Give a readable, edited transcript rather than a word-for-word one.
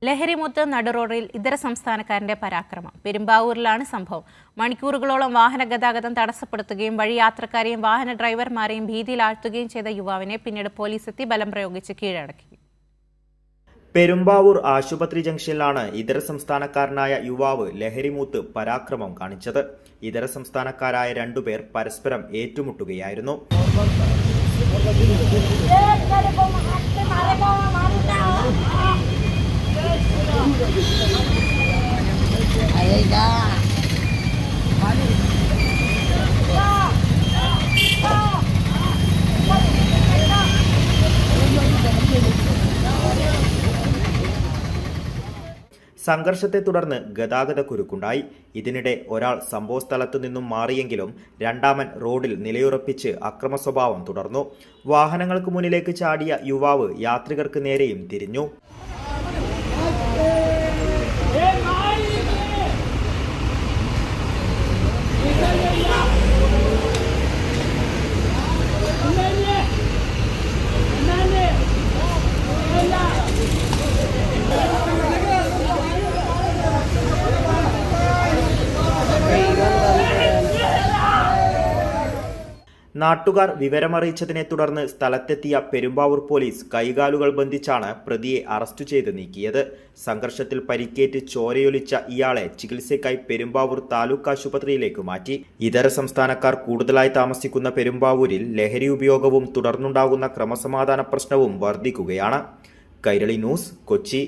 ലഹരിമുത്ത് നടുറോഡിൽ ഇതര സംസ്ഥാനക്കാരന്റെ പരാക്രമം. പെരുമ്പാവൂരിലാണ് സംഭവം. മണിക്കൂറുകളോളം വാഹന ഗതാഗതം തടസ്സപ്പെടുത്തുകയും വഴി യാത്രക്കാരെയും വാഹന ഡ്രൈവർമാരെയും ഭീതിയിലാഴ്ത്തുകയും ചെയ്ത യുവാവിനെ പിന്നീട് പോലീസ് എത്തി ബലം പ്രയോഗിച്ച് കീഴടക്കി. പെരുമ്പാവൂർ ആശുപത്രി ജംഗ്ഷനിലാണ് ഇതര സംസ്ഥാനക്കാരനായ യുവാവ് ലഹരിമൂത്ത് പരാക്രമം കാണിച്ചത്. ഇതര സംസ്ഥാനക്കാരായ രണ്ടുപേർ പരസ്പരം ഏറ്റുമുട്ടുകയായിരുന്നു. സംഘർഷത്തെ തുടർന്ന് ഗതാഗതക്കുരുക്കുണ്ടായി. ഇതിനിടെ ഒരാൾ സംഭവസ്ഥലത്തു നിന്നും മാറിയെങ്കിലും രണ്ടാമൻ റോഡിൽ നിലയുറപ്പിച്ച് അക്രമ സ്വഭാവം തുടർന്നു. വാഹനങ്ങൾക്ക് മുന്നിലേക്ക് ചാടിയ യുവാവ് യാത്രികർക്ക് നേരെയും തിരിഞ്ഞു. നാട്ടുകാർ വിവരമറിയിച്ചതിനെ തുടർന്ന് സ്ഥലത്തെത്തിയ പെരുമ്പാവൂർ പോലീസ് കൈകാലുകൾ ബന്ധിച്ചാണ് പ്രതിയെ അറസ്റ്റ് ചെയ്ത് നീക്കിയത്. സംഘർഷത്തിൽ പരിക്കേറ്റ് ചോരയൊലിച്ച ഇയാളെ ചികിത്സയ്ക്കായി പെരുമ്പാവൂർ താലൂക്ക് ആശുപത്രിയിലേക്ക് മാറ്റി. ഇതര സംസ്ഥാനക്കാർ കൂടുതലായി താമസിക്കുന്ന പെരുമ്പാവൂരിൽ ലഹരി ഉപയോഗവും തുടർന്നുണ്ടാകുന്ന ക്രമസമാധാന പ്രശ്നവും വർദ്ധിക്കുകയാണ്. കൈരളി ന്യൂസ്, കൊച്ചി.